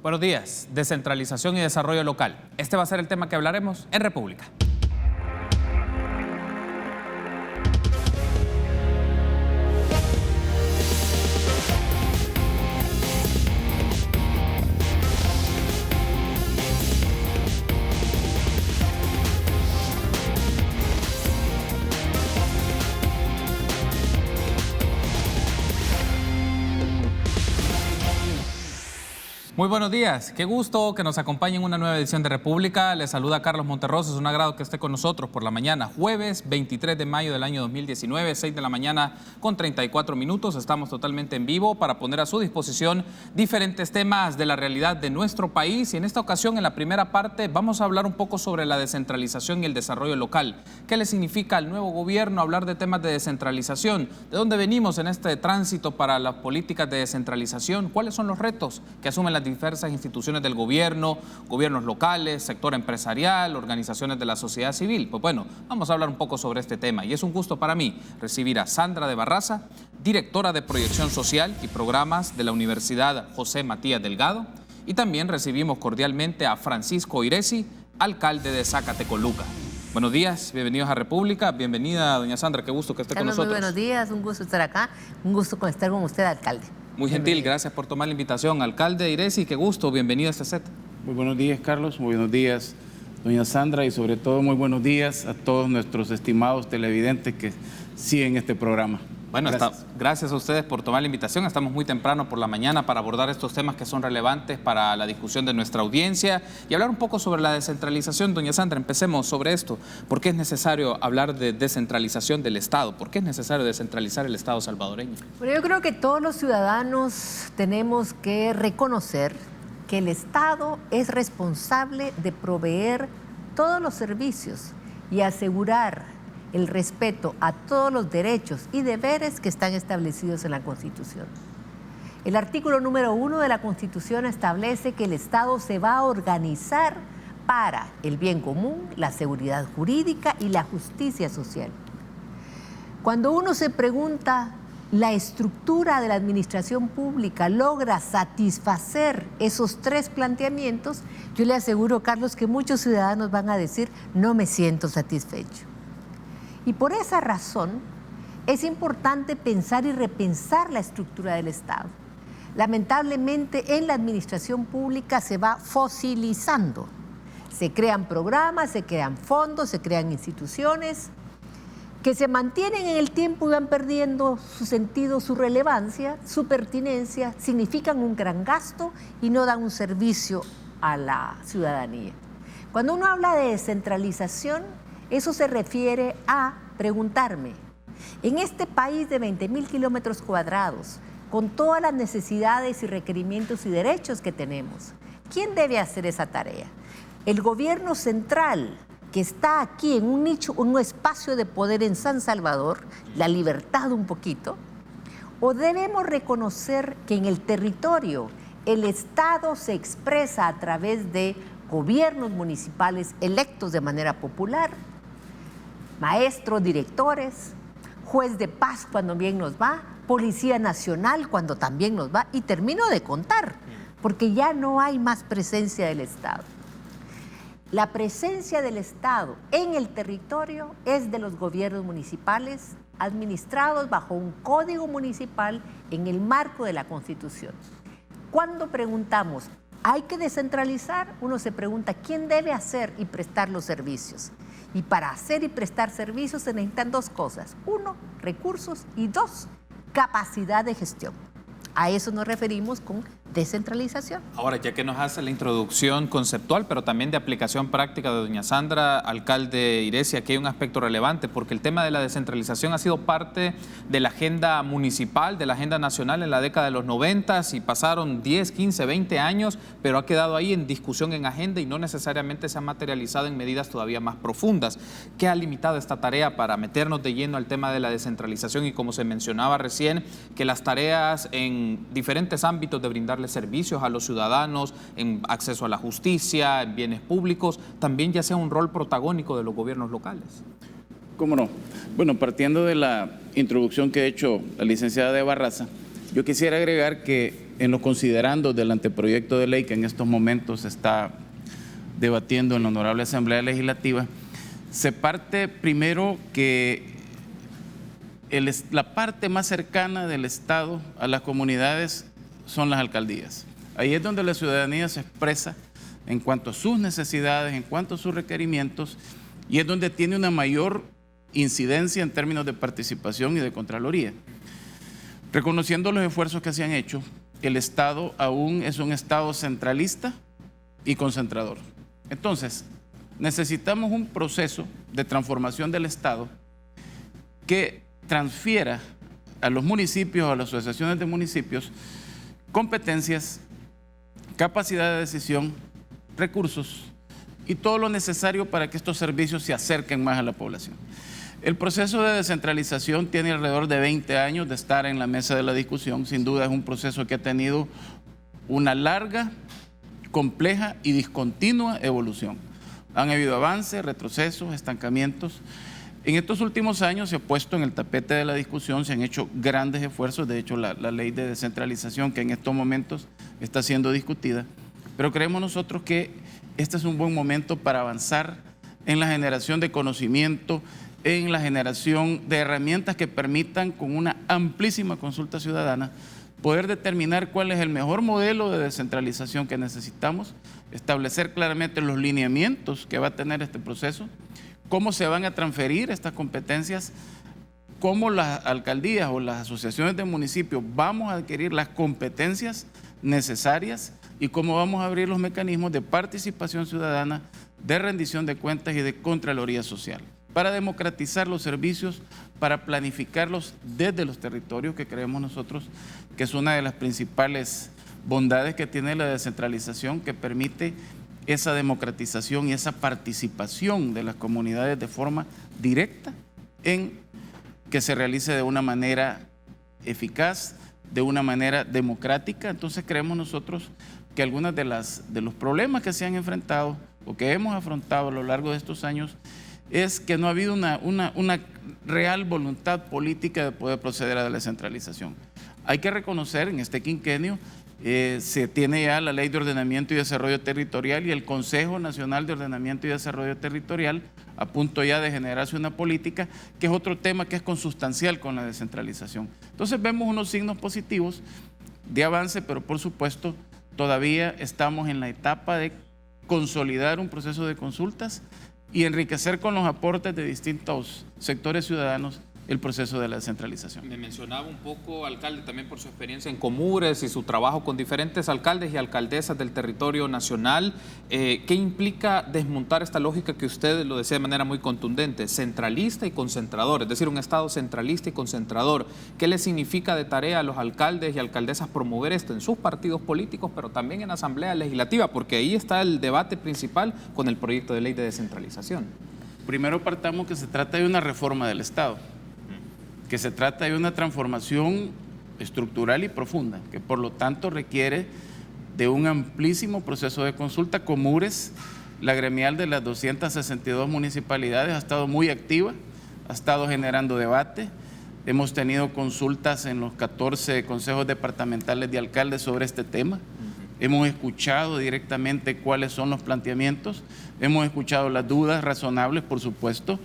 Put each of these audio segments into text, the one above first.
Buenos días. Descentralización y desarrollo local. Este va a ser el tema que hablaremos en República. Muy buenos días, qué gusto que nos acompañe en una nueva edición de República. Les saluda Carlos Monterroso, es un agrado que esté con nosotros por la mañana, jueves 23 de mayo del año 2019, 6 de la mañana con 34 minutos. Estamos totalmente en vivo para poner a su disposición diferentes temas de la realidad de nuestro país. Y en esta ocasión, en la primera parte, vamos a hablar un poco sobre la descentralización y el desarrollo local. ¿Qué le significa al nuevo gobierno hablar de temas de descentralización? ¿De dónde venimos en este tránsito para las políticas de descentralización? ¿Cuáles son los retos que asumen las diversas instituciones del gobierno, gobiernos locales, sector empresarial, organizaciones de la sociedad civil? Pues bueno, vamos a hablar un poco sobre este tema y es un gusto para mí recibir a Sandra de Barraza, directora de Proyección Social y Programas de la Universidad José Matías Delgado, y también recibimos cordialmente a Francisco Iresi, alcalde de Zacatecoluca. Buenos días, bienvenidos a República. Bienvenida, doña Sandra, qué gusto que esté con nosotros. Muy buenos días, un gusto estar acá, un gusto estar con usted, alcalde. Muy gentil, gracias por tomar la invitación. Alcalde Iresi, qué gusto, bienvenido a este set. Muy buenos días, Carlos, muy buenos días, doña Sandra, y sobre todo muy buenos días a todos nuestros estimados televidentes que siguen este programa. Bueno, gracias a ustedes por tomar la invitación. Estamos muy temprano por la mañana para abordar estos temas que son relevantes para la discusión de nuestra audiencia y hablar un poco sobre la descentralización. Doña Sandra, empecemos sobre esto. ¿Por qué es necesario hablar de descentralización del Estado? ¿Por qué es necesario descentralizar el Estado salvadoreño? Bueno, yo creo que todos los ciudadanos tenemos que reconocer que el Estado es responsable de proveer todos los servicios y asegurar el respeto a todos los derechos y deberes que están establecidos en la Constitución. El artículo número 1 de la Constitución establece que el Estado se va a organizar para el bien común, la seguridad jurídica y la justicia social. Cuando uno se pregunta, ¿la estructura de la administración pública logra satisfacer esos tres planteamientos? Yo le aseguro, Carlos, que muchos ciudadanos van a decir, no me siento satisfecho. Y por esa razón es importante pensar y repensar la estructura del Estado. Lamentablemente en la administración pública se va fosilizando. Se crean programas, se crean fondos, se crean instituciones que se mantienen en el tiempo y van perdiendo su sentido, su relevancia, su pertinencia, significan un gran gasto y no dan un servicio a la ciudadanía. Cuando uno habla de descentralización, eso se refiere a preguntarme, en este país de 20.000 kilómetros cuadrados, con todas las necesidades y requerimientos y derechos que tenemos, ¿quién debe hacer esa tarea? ¿El gobierno central, que está aquí en un nicho, un espacio de poder en San Salvador, la libertad un poquito? ¿O debemos reconocer que en el territorio el Estado se expresa a través de gobiernos municipales electos de manera popular, maestros, directores, juez de paz cuando bien nos va, Policía Nacional cuando también nos va, y termino de contar, porque ya no hay más presencia del Estado. La presencia del Estado en el territorio es de los gobiernos municipales administrados bajo un código municipal en el marco de la Constitución. Cuando preguntamos, ¿hay que descentralizar? Uno se pregunta, ¿quién debe hacer y prestar los servicios? Y para hacer y prestar servicios se necesitan dos cosas. Uno, recursos, y dos, capacidad de gestión. A eso nos referimos con descentralización. Ahora, ya que nos hace la introducción conceptual, pero también de aplicación práctica de doña Sandra, alcalde Iresi, aquí hay un aspecto relevante, porque el tema de la descentralización ha sido parte de la agenda municipal, de la agenda nacional en la década de los 90 y pasaron 10, 15, 20 años, pero ha quedado ahí en discusión, en agenda y no necesariamente se ha materializado en medidas todavía más profundas. ¿Qué ha limitado esta tarea para meternos de lleno al tema de la descentralización? Y como se mencionaba recién, que las tareas en diferentes ámbitos de brindarle servicios a los ciudadanos, en acceso a la justicia, en bienes públicos, también ya sea un rol protagónico de los gobiernos locales. ¿Cómo no? Bueno, partiendo de la introducción que ha hecho la licenciada de Barraza, yo quisiera agregar que en los considerandos del anteproyecto de ley que en estos momentos se está debatiendo en la Honorable Asamblea Legislativa, se parte primero que la parte más cercana del Estado a las comunidades son las alcaldías. Ahí es donde la ciudadanía se expresa en cuanto a sus necesidades, en cuanto a sus requerimientos, y es donde tiene una mayor incidencia en términos de participación y de Contraloría. Reconociendo los esfuerzos que se han hecho, el Estado aún es un Estado centralista y concentrador. Entonces, necesitamos un proceso de transformación del Estado que transfiera a los municipios, a las asociaciones de municipios, competencias, capacidad de decisión, recursos y todo lo necesario para que estos servicios se acerquen más a la población. El proceso de descentralización tiene alrededor de 20 años de estar en la mesa de la discusión. Sin duda es un proceso que ha tenido una larga, compleja y discontinua evolución. Han habido avances, retrocesos, estancamientos. En estos últimos años se ha puesto en el tapete de la discusión, se han hecho grandes esfuerzos. De hecho, la ley de descentralización que en estos momentos está siendo discutida. Pero creemos nosotros que este es un buen momento para avanzar en la generación de conocimiento, en la generación de herramientas que permitan, con una amplísima consulta ciudadana, poder determinar cuál es el mejor modelo de descentralización que necesitamos, establecer claramente los lineamientos que va a tener este proceso, cómo se van a transferir estas competencias, cómo las alcaldías o las asociaciones de municipios vamos a adquirir las competencias necesarias y cómo vamos a abrir los mecanismos de participación ciudadana, de rendición de cuentas y de Contraloría Social, para democratizar los servicios, para planificarlos desde los territorios, que creemos nosotros que es una de las principales bondades que tiene la descentralización, que permite esa democratización y esa participación de las comunidades de forma directa en que se realice de una manera eficaz, de una manera democrática. Entonces creemos nosotros que algunos de los problemas que se han enfrentado o que hemos afrontado a lo largo de estos años es que no ha habido una real voluntad política de poder proceder a la descentralización. Hay que reconocer, en este quinquenio se tiene ya la Ley de Ordenamiento y Desarrollo Territorial y el Consejo Nacional de Ordenamiento y Desarrollo Territorial a punto ya de generarse una política, que es otro tema que es consustancial con la descentralización. Entonces vemos unos signos positivos de avance, pero por supuesto todavía estamos en la etapa de consolidar un proceso de consultas y enriquecer con los aportes de distintos sectores ciudadanos el proceso de la descentralización. Me mencionaba un poco, alcalde, también por su experiencia en Comures y su trabajo con diferentes alcaldes y alcaldesas del territorio nacional. ¿Qué implica desmontar esta lógica que usted lo decía de manera muy contundente, centralista y concentrador, es decir, un Estado centralista y concentrador? ¿Qué le significa de tarea a los alcaldes y alcaldesas promover esto en sus partidos políticos, pero también en la Asamblea Legislativa? Porque ahí está el debate principal con el proyecto de ley de descentralización. Primero partamos que se trata de una reforma del Estado, que se trata de una transformación estructural y profunda, que por lo tanto requiere de un amplísimo proceso de consulta. Comures, la gremial de las 262 municipalidades, ha estado muy activa, ha estado generando debate. Hemos tenido consultas en los 14 consejos departamentales de alcaldes sobre este tema. Hemos escuchado directamente cuáles son los planteamientos, hemos escuchado las dudas razonables, por supuesto.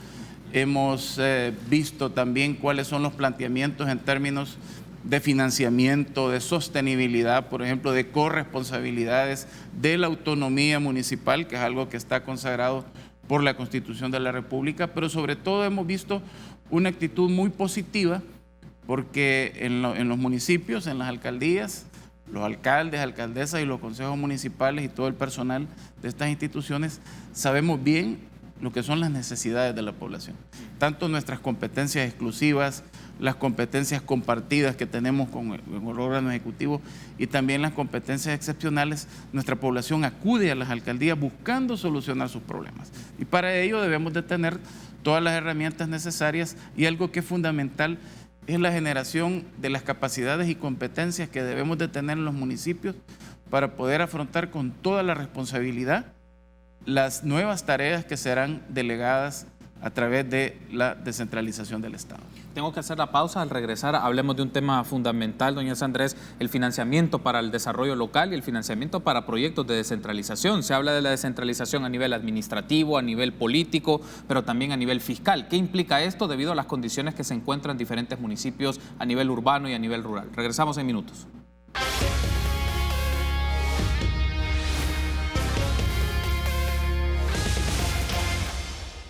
Hemos visto también cuáles son los planteamientos en términos de financiamiento, de sostenibilidad, por ejemplo, de corresponsabilidades, de la autonomía municipal, que es algo que está consagrado por la Constitución de la República, pero sobre todo hemos visto una actitud muy positiva, porque en los municipios, en las alcaldías, los alcaldes, alcaldesas y los consejos municipales y todo el personal de estas instituciones sabemos bien lo que son las necesidades de la población. Tanto nuestras competencias exclusivas, las competencias compartidas que tenemos con el órgano ejecutivo y también las competencias excepcionales, nuestra población acude a las alcaldías buscando solucionar sus problemas. Y para ello debemos de tener todas las herramientas necesarias, y algo que es fundamental es la generación de las capacidades y competencias que debemos de tener en los municipios para poder afrontar con toda la responsabilidad las nuevas tareas que serán delegadas a través de la descentralización del Estado. Tengo que hacer la pausa. Al regresar hablemos de un tema fundamental, doña Sandrés, el financiamiento para el desarrollo local y el financiamiento para proyectos de descentralización. Se habla de la descentralización a nivel administrativo, a nivel político, pero también a nivel fiscal. ¿Qué implica esto debido a las condiciones que se encuentran en diferentes municipios a nivel urbano y a nivel rural? Regresamos en minutos.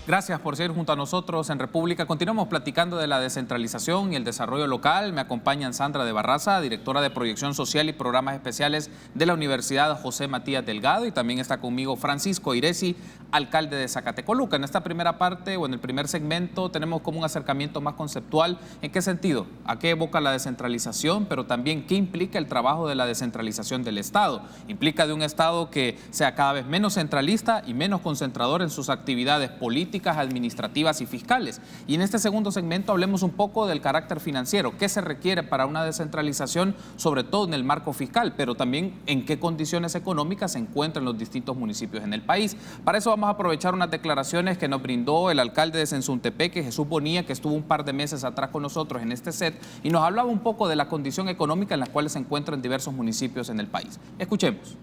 Gracias por seguir junto a nosotros en República. Continuamos platicando de la descentralización y el desarrollo local. Me acompañan Sandra de Barraza, directora de Proyección Social y Programas Especiales de la Universidad José Matías Delgado, y también está conmigo Francisco Iresi, alcalde de Zacatecoluca. En esta primera parte o en el primer segmento tenemos como un acercamiento más conceptual. ¿En qué sentido? ¿A qué evoca la descentralización? Pero también, ¿qué implica el trabajo de la descentralización del Estado? Implica de un Estado que sea cada vez menos centralista y menos concentrador en sus actividades políticas, administrativas y fiscales. Y en este segundo segmento hablemos un poco del carácter financiero. ¿Qué se requiere para una descentralización, sobre todo en el marco fiscal, pero también en qué condiciones económicas se encuentran los distintos municipios en el país? Para eso vamos a aprovechar unas declaraciones que nos brindó el alcalde de Sensuntepeque, Jesús Bonilla, que estuvo un par de meses atrás con nosotros en este set y nos hablaba un poco de la condición económica en la cual se encuentran diversos municipios en el país. Escuchemos.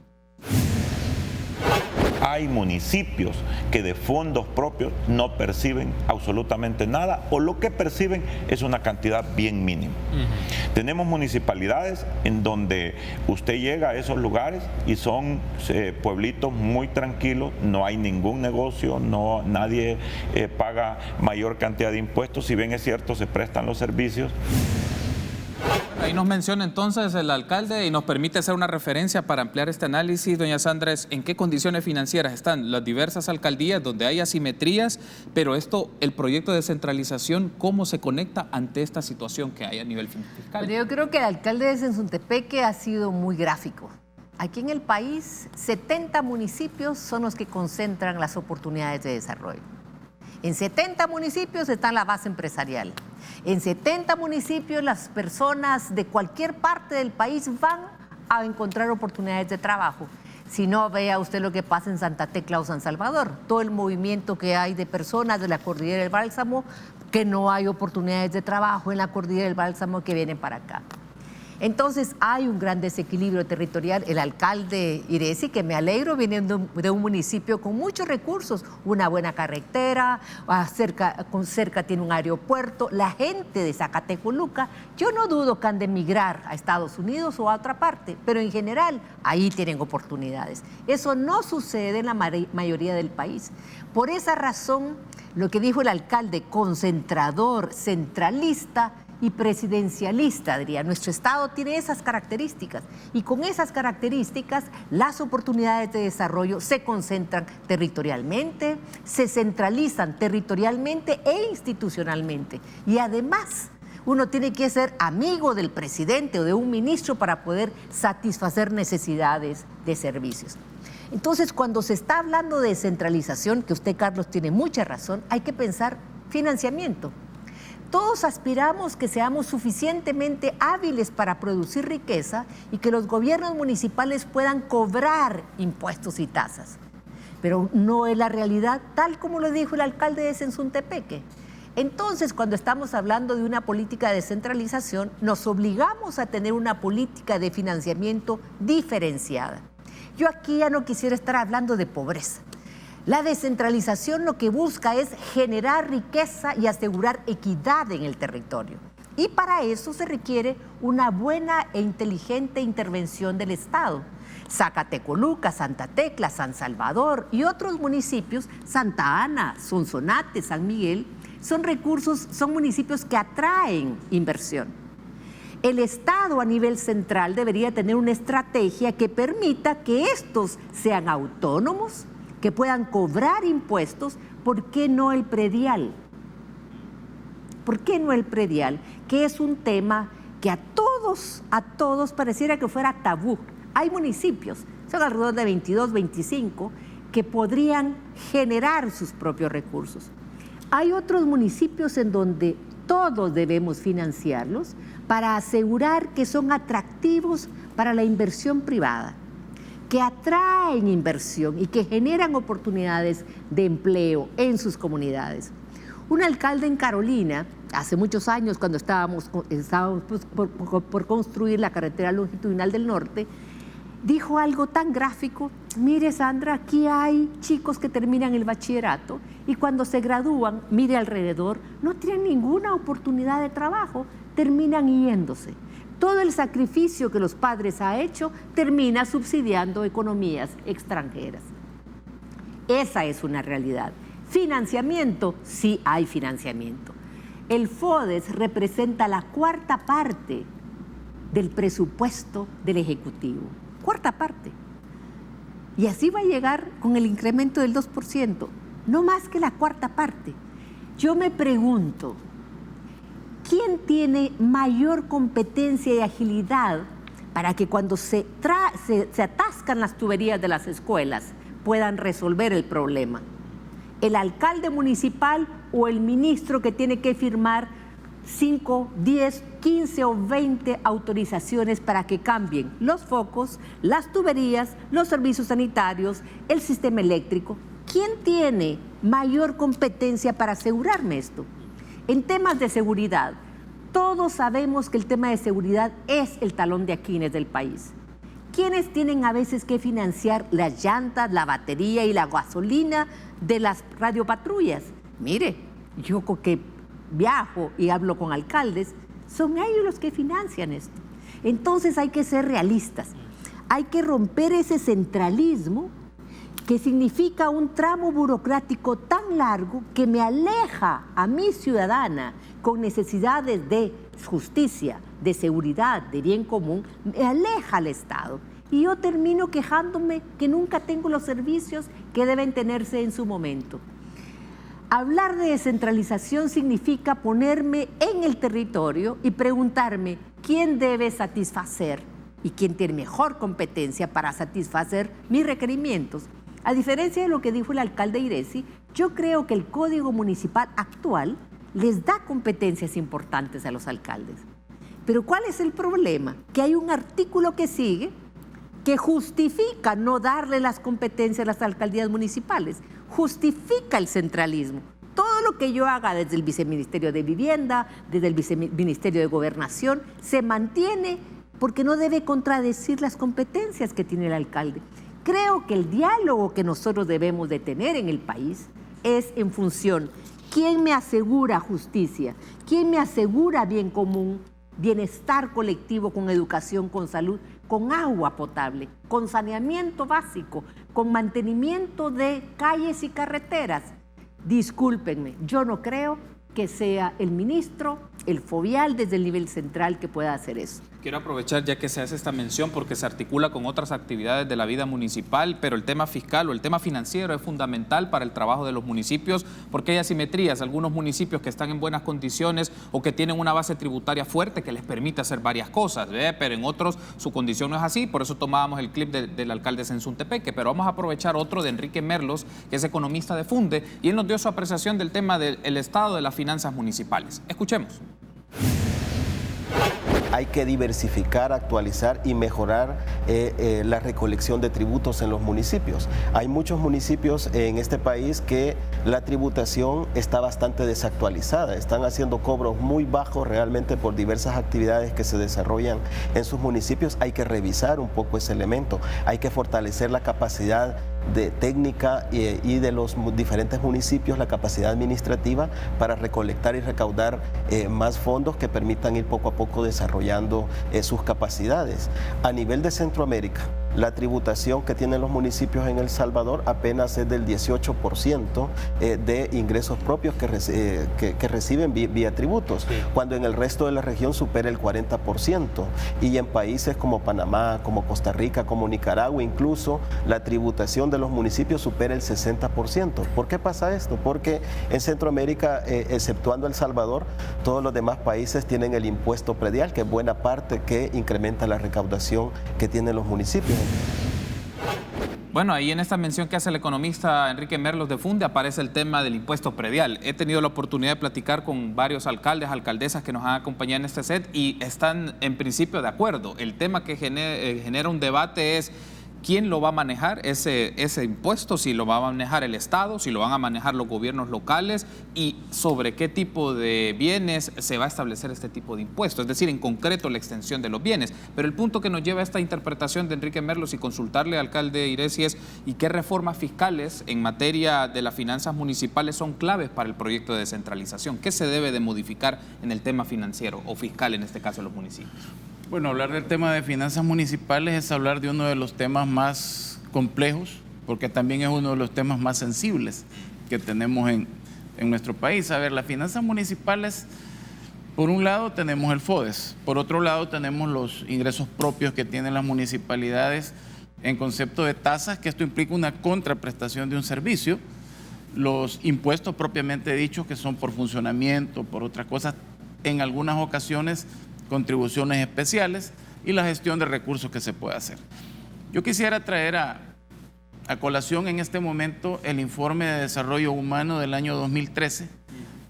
Hay municipios que de fondos propios no perciben absolutamente nada, o lo que perciben es una cantidad bien mínima. Tenemos municipalidades en donde usted llega a esos lugares y son pueblitos muy tranquilos, no hay ningún negocio, nadie paga mayor cantidad de impuestos, si bien es cierto se prestan los servicios. Ahí nos menciona entonces el alcalde y nos permite hacer una referencia para ampliar este análisis. Doña Sandrés, ¿en qué condiciones financieras están las diversas alcaldías donde hay asimetrías? Pero el proyecto de descentralización, ¿cómo se conecta ante esta situación que hay a nivel fiscal? Pero yo creo que el alcalde de Sensuntepeque ha sido muy gráfico. Aquí en el país, 70 municipios son los que concentran las oportunidades de desarrollo. En 70 municipios está la base empresarial. En 70 municipios las personas de cualquier parte del país van a encontrar oportunidades de trabajo. Si no, vea usted lo que pasa en Santa Tecla o San Salvador. Todo el movimiento que hay de personas de la Cordillera del Bálsamo, que no hay oportunidades de trabajo en la Cordillera del Bálsamo, que vienen para acá. Entonces hay un gran desequilibrio territorial. El alcalde Iresi, que me alegro, viene de un municipio con muchos recursos, una buena carretera, cerca tiene un aeropuerto. La gente de Zacatecoluca, yo no dudo que han de emigrar a Estados Unidos o a otra parte, pero en general ahí tienen oportunidades. Eso no sucede en la mayoría del país. Por esa razón, lo que dijo el alcalde, concentrador, centralista y presidencialista, diría. Nuestro Estado tiene esas características y con esas características las oportunidades de desarrollo se concentran territorialmente, se centralizan territorialmente e institucionalmente. Y además, uno tiene que ser amigo del presidente o de un ministro para poder satisfacer necesidades de servicios. Entonces, cuando se está hablando de descentralización, que usted, Carlos, tiene mucha razón, hay que pensar financiamiento. Todos aspiramos que seamos suficientemente hábiles para producir riqueza y que los gobiernos municipales puedan cobrar impuestos y tasas. Pero no es la realidad, tal como lo dijo el alcalde de Sensuntepeque. Entonces, cuando estamos hablando de una política de descentralización, nos obligamos a tener una política de financiamiento diferenciada. Yo aquí ya no quisiera estar hablando de pobreza. La descentralización lo que busca es generar riqueza y asegurar equidad en el territorio. Y para eso se requiere una buena e inteligente intervención del Estado. Zacatecoluca, Santa Tecla, San Salvador y otros municipios, Santa Ana, Sonsonate, San Miguel, son municipios que atraen inversión. El Estado a nivel central debería tener una estrategia que permita que estos sean autónomos, que puedan cobrar impuestos. ¿Por qué no el predial? ¿Por qué no el predial? Que es un tema que a todos pareciera que fuera tabú. Hay municipios, son alrededor de 22, 25, que podrían generar sus propios recursos. Hay otros municipios en donde todos debemos financiarlos para asegurar que son atractivos para la inversión privada, que atraen inversión y que generan oportunidades de empleo en sus comunidades. Un alcalde en Carolina, hace muchos años, cuando estábamos por construir la carretera longitudinal del norte, dijo algo tan gráfico: mire, Sandra, aquí hay chicos que terminan el bachillerato y cuando se gradúan, mire alrededor, no tienen ninguna oportunidad de trabajo, terminan yéndose. Todo el sacrificio que los padres han hecho termina subsidiando economías extranjeras. Esa es una realidad. Financiamiento, sí hay financiamiento. El FODES representa la cuarta parte del presupuesto del Ejecutivo. Cuarta parte. Y así va a llegar con el incremento del 2%, no más que la cuarta parte. Yo me pregunto, ¿quién tiene mayor competencia y agilidad para que cuando se atascan las tuberías de las escuelas puedan resolver el problema? ¿El alcalde municipal o el ministro que tiene que firmar 5, 10, 15 o 20 autorizaciones para que cambien los focos, las tuberías, los servicios sanitarios, el sistema eléctrico? ¿Quién tiene mayor competencia para asegurarme esto? En temas de seguridad, todos sabemos que el tema de seguridad es el talón de Aquiles del país. ¿Quiénes tienen a veces que financiar las llantas, la batería y la gasolina de las radiopatrullas? Mire, yo que viajo y hablo con alcaldes, son ellos los que financian esto. Entonces hay que ser realistas, hay que romper ese centralismo que significa un tramo burocrático tan largo que me aleja a mi ciudadana con necesidades de justicia, de seguridad, de bien común, me aleja al Estado. Y yo termino quejándome que nunca tengo los servicios que deben tenerse en su momento. Hablar de descentralización significa ponerme en el territorio y preguntarme quién debe satisfacer y quién tiene mejor competencia para satisfacer mis requerimientos. A diferencia de lo que dijo el alcalde Iresi, yo creo que el Código Municipal actual les da competencias importantes a los alcaldes. Pero ¿cuál es el problema? Que hay un artículo que sigue que justifica no darle las competencias a las alcaldías municipales, justifica el centralismo. Todo lo que yo haga desde el Viceministerio de Vivienda, desde el Viceministerio de Gobernación, se mantiene porque no debe contradecir las competencias que tiene el alcalde. Creo que el diálogo que nosotros debemos de tener en el país es en función: ¿quién me asegura justicia? ¿Quién me asegura bien común, bienestar colectivo con educación, con salud, con agua potable, con saneamiento básico, con mantenimiento de calles y carreteras? Discúlpenme, yo no creo que sea el ministro, el fovial desde el nivel central que pueda hacer eso. Quiero aprovechar ya que se hace esta mención porque se articula con otras actividades de la vida municipal, pero el tema fiscal o el tema financiero es fundamental para el trabajo de los municipios porque hay asimetrías. Algunos municipios que están en buenas condiciones o que tienen una base tributaria fuerte que les permite hacer varias cosas, pero en otros su condición no es así. Por eso tomábamos el clip del alcalde Sensuntepeque, pero vamos a aprovechar otro de Enrique Merlos, que es economista de Funde, y él nos dio su apreciación del tema del estado de las finanzas municipales. Escuchemos. Hay que diversificar, actualizar y mejorar la recolección de tributos en los municipios. Hay muchos municipios en este país que la tributación está bastante desactualizada. Están haciendo cobros muy bajos realmente por diversas actividades que se desarrollan en sus municipios. Hay que revisar un poco ese elemento. Hay que fortalecer la capacidad de técnica y de los diferentes municipios, la capacidad administrativa para recolectar y recaudar más fondos que permitan ir poco a poco desarrollando sus capacidades. A nivel de Centroamérica, la tributación que tienen los municipios en El Salvador apenas es del 18% de ingresos propios que reciben vía tributos, cuando en el resto de la región supera el 40%, y en países como Panamá, como Costa Rica, como Nicaragua, incluso la tributación de los municipios supera el 60%. ¿Por qué pasa esto? Porque en Centroamérica, exceptuando El Salvador, todos los demás países tienen el impuesto predial, que es buena parte que incrementa la recaudación que tienen los municipios. Bueno, ahí en esta mención que hace el economista Enrique Merlos de Funde aparece el tema del impuesto predial. He tenido la oportunidad de platicar con varios alcaldes, alcaldesas que nos han acompañado en este set y están en principio de acuerdo. El tema que genera un debate es ¿quién lo va a manejar ese impuesto? Si lo va a manejar el Estado, si lo van a manejar los gobiernos locales y sobre qué tipo de bienes se va a establecer este tipo de impuesto, es decir, en concreto la extensión de los bienes. Pero el punto que nos lleva a esta interpretación de Enrique Merlos y consultarle al alcalde Iresi es ¿y qué reformas fiscales en materia de las finanzas municipales son claves para el proyecto de descentralización? ¿Qué se debe de modificar en el tema financiero o fiscal, en este caso de los municipios? Bueno, hablar del tema de finanzas municipales es hablar de uno de los temas más complejos, porque también es uno de los temas más sensibles que tenemos en nuestro país. A ver, las finanzas municipales, por un lado tenemos el FODES, por otro lado tenemos los ingresos propios que tienen las municipalidades en concepto de tasas, que esto implica una contraprestación de un servicio, los impuestos propiamente dichos, que son por funcionamiento, por otras cosas, en algunas ocasiones contribuciones especiales, y la gestión de recursos que se puede hacer. Yo quisiera traer a colación en este momento el informe de desarrollo humano del año 2013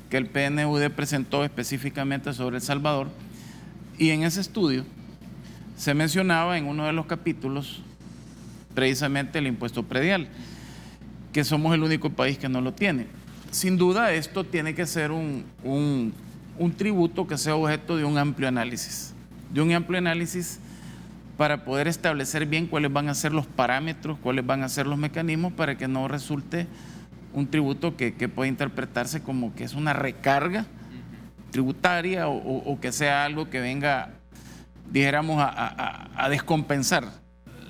que el PNUD presentó específicamente sobre El Salvador, y en ese estudio se mencionaba en uno de los capítulos precisamente el impuesto predial, que somos el único país que no lo tiene. Sin duda esto tiene que ser un tributo que sea objeto de un amplio análisis para poder establecer bien cuáles van a ser los parámetros, cuáles van a ser los mecanismos para que no resulte un tributo que pueda interpretarse como que es una recarga tributaria o que sea algo que venga, dijéramos, a descompensar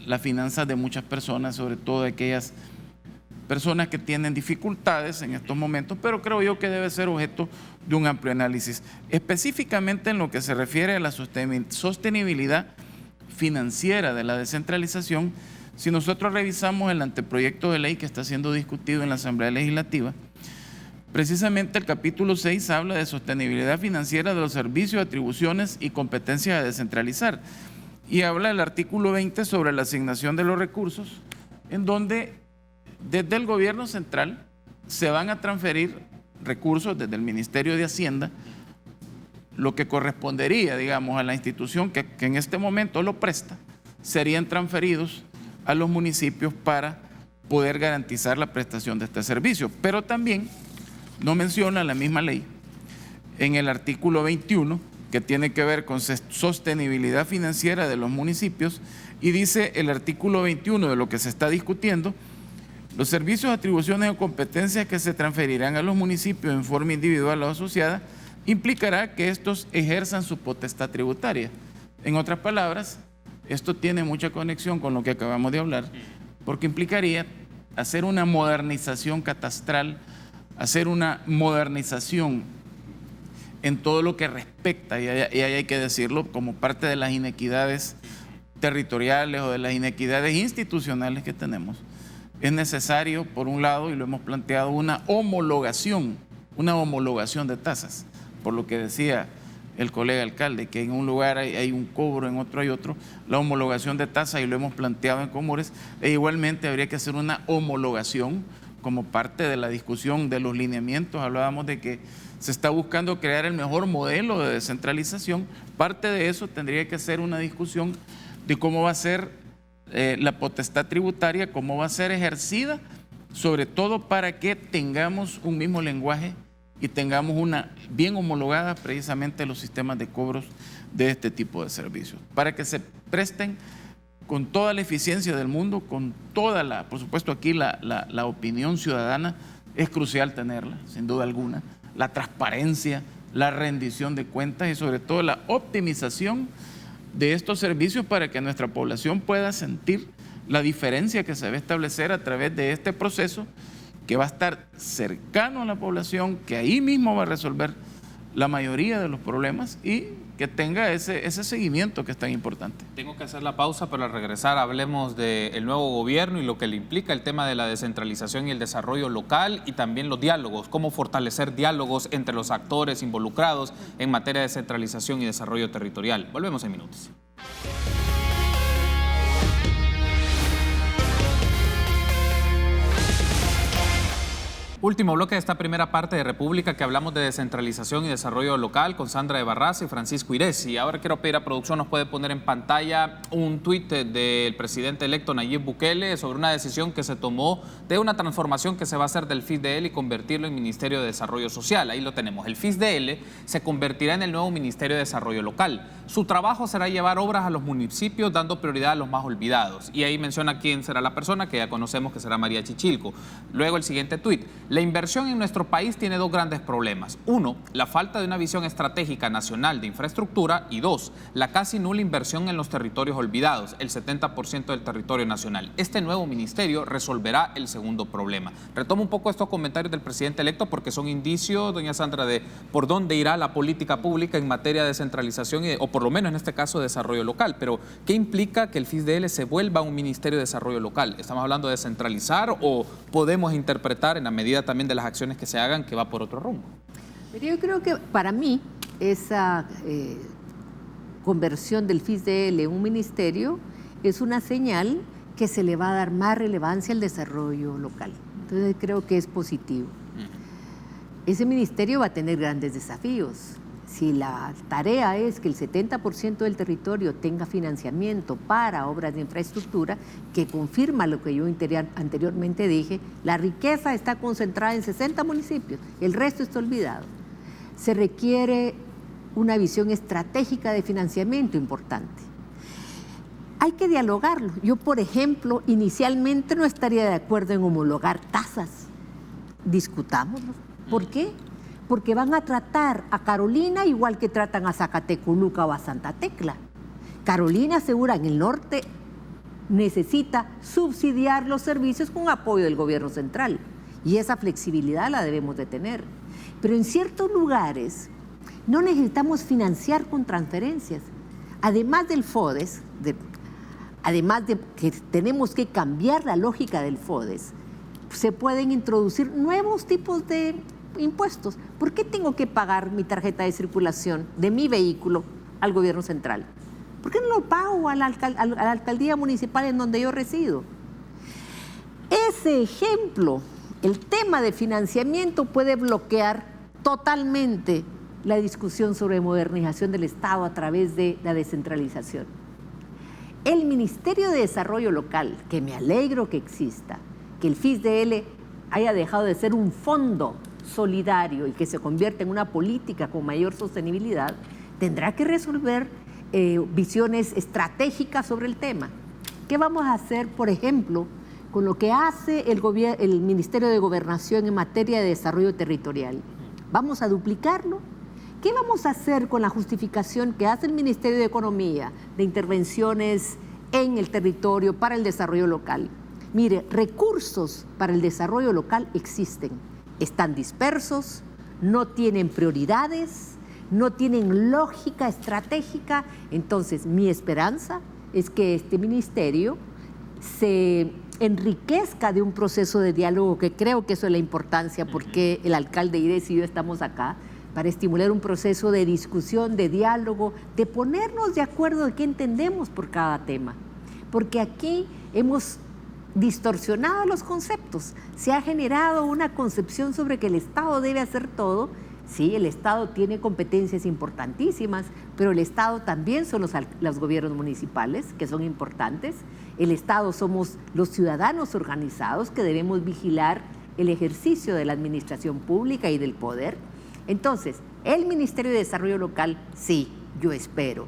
las finanzas de muchas personas, sobre todo de aquellas personas que tienen dificultades en estos momentos, pero creo yo que debe ser objeto de un amplio análisis, específicamente en lo que se refiere a la sostenibilidad financiera de la descentralización. Si nosotros revisamos el anteproyecto de ley que está siendo discutido en la Asamblea Legislativa, precisamente el capítulo 6 habla de sostenibilidad financiera de los servicios, atribuciones y competencias a descentralizar, y habla el artículo 20 sobre la asignación de los recursos, en donde desde el gobierno central se van a transferir recursos desde el Ministerio de Hacienda, lo que correspondería, digamos, a la institución que en este momento lo presta, serían transferidos a los municipios para poder garantizar la prestación de este servicio. Pero también no menciona la misma ley en el artículo 21, que tiene que ver con sostenibilidad financiera de los municipios, y dice el artículo 21 de lo que se está discutiendo: los servicios, atribuciones o competencias que se transferirán a los municipios en forma individual o asociada implicará que estos ejerzan su potestad tributaria. En otras palabras, esto tiene mucha conexión con lo que acabamos de hablar, porque implicaría hacer una modernización catastral, hacer una modernización en todo lo que respecta, y ahí hay que decirlo, como parte de las inequidades territoriales o de las inequidades institucionales que tenemos. Es necesario, por un lado, y lo hemos planteado, una homologación de tasas, por lo que decía el colega alcalde, que en un lugar hay un cobro, en otro hay otro, la homologación de tasas, y lo hemos planteado en Comores, e igualmente habría que hacer una homologación como parte de la discusión de los lineamientos. Hablábamos de que se está buscando crear el mejor modelo de descentralización. Parte de eso tendría que ser una discusión de cómo va a ser la potestad tributaria, cómo va a ser ejercida, sobre todo para que tengamos un mismo lenguaje y tengamos una bien homologada precisamente los sistemas de cobros de este tipo de servicios, para que se presten con toda la eficiencia del mundo, con toda la, por supuesto aquí la opinión ciudadana es crucial tenerla, sin duda alguna, la transparencia, la rendición de cuentas y sobre todo la optimización de estos servicios para que nuestra población pueda sentir la diferencia que se va a establecer a través de este proceso, que va a estar cercano a la población, que ahí mismo va a resolver la mayoría de los problemas y que tenga ese seguimiento que es tan importante. Tengo que hacer la pausa, pero al regresar hablemos del nuevo gobierno y lo que le implica el tema de la descentralización y el desarrollo local, y también los diálogos, cómo fortalecer diálogos entre los actores involucrados en materia de descentralización y desarrollo territorial. Volvemos en minutos. Último bloque de esta primera parte de República, que hablamos de descentralización y desarrollo local con Sandra de Barraza y Francisco Irés. Y ahora quiero pedir a producción, nos puede poner en pantalla un tuit del presidente electo Nayib Bukele sobre una decisión que se tomó de una transformación que se va a hacer del FISDL y convertirlo en Ministerio de Desarrollo Social. Ahí lo tenemos. El FISDL se convertirá en el nuevo Ministerio de Desarrollo Local. Su trabajo será llevar obras a los municipios, dando prioridad a los más olvidados. Y ahí menciona quién será la persona, que ya conocemos, que será María Chichilco. Luego el siguiente tuit. La inversión en nuestro país tiene dos grandes problemas. Uno, la falta de una visión estratégica nacional de infraestructura. Y dos, la casi nula inversión en los territorios olvidados, el 70% del territorio nacional. Este nuevo ministerio resolverá el segundo problema. Retomo un poco estos comentarios del presidente electo porque son indicios, doña Sandra, de por dónde irá la política pública en materia de descentralización, o por lo menos en este caso de desarrollo local. Pero, ¿qué implica que el FISDL se vuelva un ministerio de desarrollo local? ¿Estamos hablando de descentralizar o podemos interpretar en la medida también de las acciones que se hagan que va por otro rumbo? Pero yo creo que para mí esa conversión del FISDL en un ministerio es una señal que se le va a dar más relevancia al desarrollo local. Entonces creo que es positivo. Ese ministerio va a tener grandes desafíos. Si la tarea es que el 70% del territorio tenga financiamiento para obras de infraestructura, que confirma lo que yo anteriormente dije, la riqueza está concentrada en 60 municipios, el resto está olvidado. Se requiere una visión estratégica de financiamiento importante. Hay que dialogarlo. Yo, por ejemplo, inicialmente no estaría de acuerdo en homologar tasas. Discutámoslo. ¿Por qué? Porque van a tratar a Carolina igual que tratan a Zacatecoluca o a Santa Tecla. Carolina Segura en el norte necesita subsidiar los servicios con apoyo del gobierno central y esa flexibilidad la debemos de tener. Pero en ciertos lugares no necesitamos financiar con transferencias. Además del FODES, además de que tenemos que cambiar la lógica del FODES, se pueden introducir nuevos tipos de impuestos. ¿Por qué tengo que pagar mi tarjeta de circulación de mi vehículo al gobierno central? ¿Por qué no lo pago a la alcaldía municipal en donde yo resido? Ese ejemplo, el tema de financiamiento, puede bloquear totalmente la discusión sobre modernización del Estado a través de la descentralización. El Ministerio de Desarrollo Local, que me alegro que exista, que el FISDL haya dejado de ser un fondo solidario y que se convierta en una política con mayor sostenibilidad, tendrá que resolver visiones estratégicas sobre el tema. ¿Qué vamos a hacer, por ejemplo, con lo que hace el Ministerio de Gobernación en materia de desarrollo territorial? ¿Vamos a duplicarlo? ¿Qué vamos a hacer con la justificación que hace el Ministerio de Economía de intervenciones en el territorio para el desarrollo local? Mire, recursos para el desarrollo local existen. Están dispersos, no tienen prioridades, no tienen lógica estratégica. Entonces, mi esperanza es que este ministerio se enriquezca de un proceso de diálogo, que creo que eso es la importancia, porque el alcalde Irés y yo estamos acá para estimular un proceso de discusión, de diálogo, de ponernos de acuerdo de qué entendemos por cada tema. Porque aquí hemos distorsionado los conceptos. Se ha generado una concepción sobre que el Estado debe hacer todo. Sí, el Estado tiene competencias importantísimas, pero el Estado también son los gobiernos municipales, que son importantes. El Estado somos los ciudadanos organizados que debemos vigilar el ejercicio de la administración pública y del poder. Entonces, el Ministerio de Desarrollo Local, sí, yo espero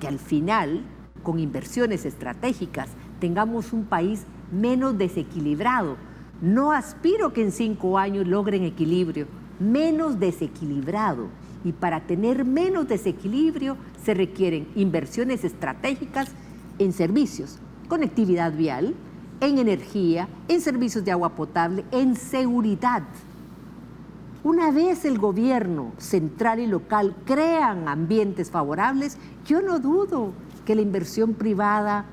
que al final, con inversiones estratégicas, tengamos un país menos desequilibrado. No aspiro que en 5 años logren equilibrio, menos desequilibrado. Y para tener menos desequilibrio se requieren inversiones estratégicas en servicios, conectividad vial, en energía, en servicios de agua potable, en seguridad. Una vez el gobierno central y local crean ambientes favorables, yo no dudo que la inversión privada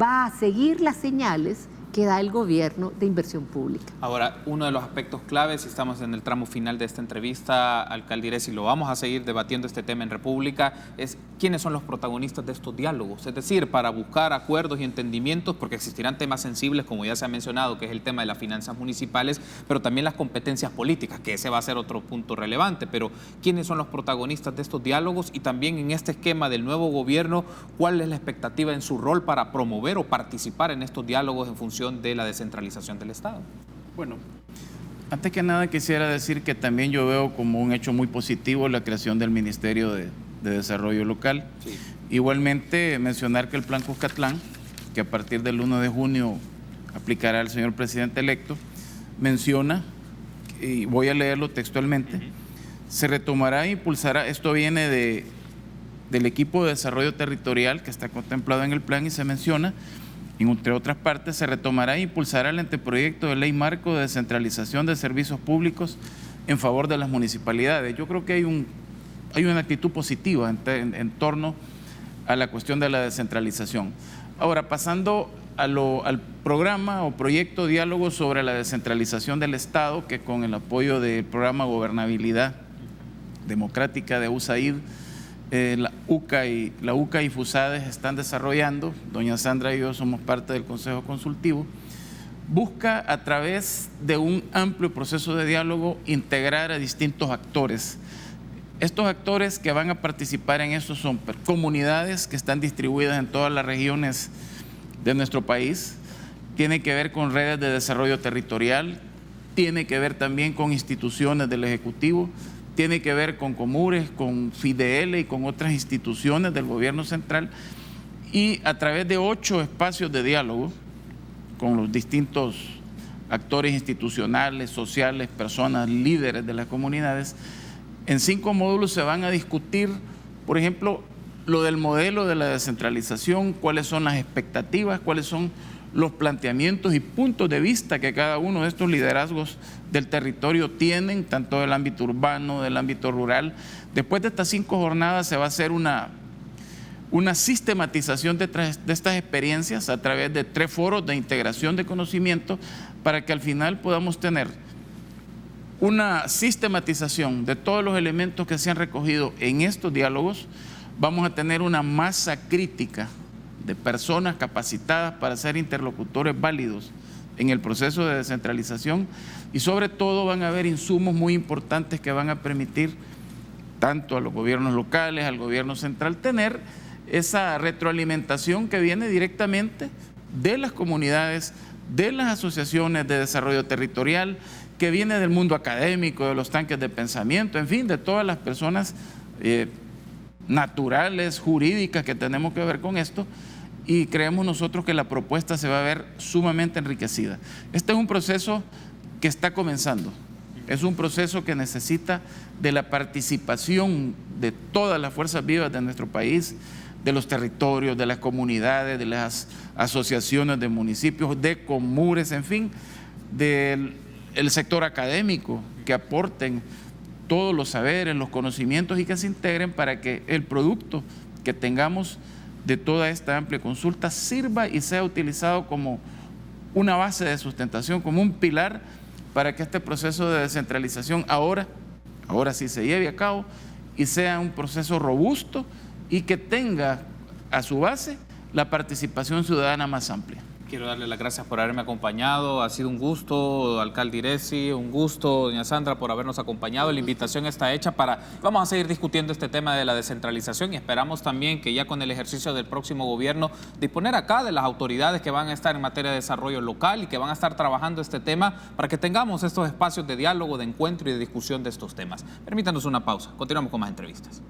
va a seguir las señales que da el gobierno de inversión pública. Ahora, uno de los aspectos claves, y estamos en el tramo final de esta entrevista, alcalde Iresi, lo vamos a seguir debatiendo este tema en República, es quiénes son los protagonistas de estos diálogos. Es decir, para buscar acuerdos y entendimientos, porque existirán temas sensibles, como ya se ha mencionado, que es el tema de las finanzas municipales, pero también las competencias políticas, que ese va a ser otro punto relevante. Pero quiénes son los protagonistas de estos diálogos y también en este esquema del nuevo gobierno, cuál es la expectativa en su rol para promover o participar en estos diálogos en función de la descentralización del Estado. Bueno, antes que nada quisiera decir que también yo veo como un hecho muy positivo la creación del Ministerio de Desarrollo Local. Sí. Igualmente mencionar que el Plan Cuscatlán, que a partir del 1 de junio aplicará el señor presidente electo, menciona, y voy a leerlo textualmente, se retomará e impulsará, esto viene del equipo de desarrollo territorial que está contemplado en el plan y se menciona, entre otras partes, se retomará e impulsará el anteproyecto de ley marco de descentralización de servicios públicos en favor de las municipalidades. Yo creo que hay una actitud positiva en torno a la cuestión de la descentralización. Ahora, pasando al programa o proyecto Diálogo sobre la descentralización del Estado, que con el apoyo del programa Gobernabilidad Democrática de USAID, la UCA y FUSADES están desarrollando, doña Sandra y yo somos parte del Consejo Consultivo, busca a través de un amplio proceso de diálogo integrar a distintos actores. Estos actores que van a participar en esto son comunidades que están distribuidas en todas las regiones de nuestro país, tiene que ver con redes de desarrollo territorial, tiene que ver también con instituciones del Ejecutivo, tiene que ver con Comures, con FIDEL y con otras instituciones del gobierno central, y a través de 8 espacios de diálogo con los distintos actores institucionales, sociales, personas, líderes de las comunidades, en 5 módulos se van a discutir, por ejemplo, lo del modelo de la descentralización, cuáles son las expectativas, cuáles son los planteamientos y puntos de vista que cada uno de estos liderazgos del territorio tienen, tanto del ámbito urbano, del ámbito rural. Después de estas 5 jornadas se va a hacer una sistematización de estas experiencias a través de 3 foros de integración de conocimiento para que al final podamos tener una sistematización de todos los elementos que se han recogido en estos diálogos. Vamos a tener una masa crítica de personas capacitadas para ser interlocutores válidos en el proceso de descentralización y sobre todo van a haber insumos muy importantes que van a permitir tanto a los gobiernos locales, al gobierno central, tener esa retroalimentación que viene directamente de las comunidades, de las asociaciones de desarrollo territorial, que viene del mundo académico, de los tanques de pensamiento, en fin, de todas las personas naturales, jurídicas que tenemos que ver con esto, y creemos nosotros que la propuesta se va a ver sumamente enriquecida. Este es un proceso que está comenzando, es un proceso que necesita de la participación de todas las fuerzas vivas de nuestro país, de los territorios, de las comunidades, de las asociaciones de municipios, de Comures, en fin, del sector académico, que aporten todos los saberes, los conocimientos y que se integren para que el producto que tengamos de toda esta amplia consulta sirva y sea utilizado como una base de sustentación, como un pilar para que este proceso de descentralización ahora sí se lleve a cabo y sea un proceso robusto y que tenga a su base la participación ciudadana más amplia. Quiero darle las gracias por haberme acompañado. Ha sido un gusto, alcalde Iresi, un gusto, doña Sandra, por habernos acompañado. La invitación está hecha vamos a seguir discutiendo este tema de la descentralización y esperamos también que ya con el ejercicio del próximo gobierno disponer acá de las autoridades que van a estar en materia de desarrollo local y que van a estar trabajando este tema para que tengamos estos espacios de diálogo, de encuentro y de discusión de estos temas. Permítanos una pausa. Continuamos con más entrevistas.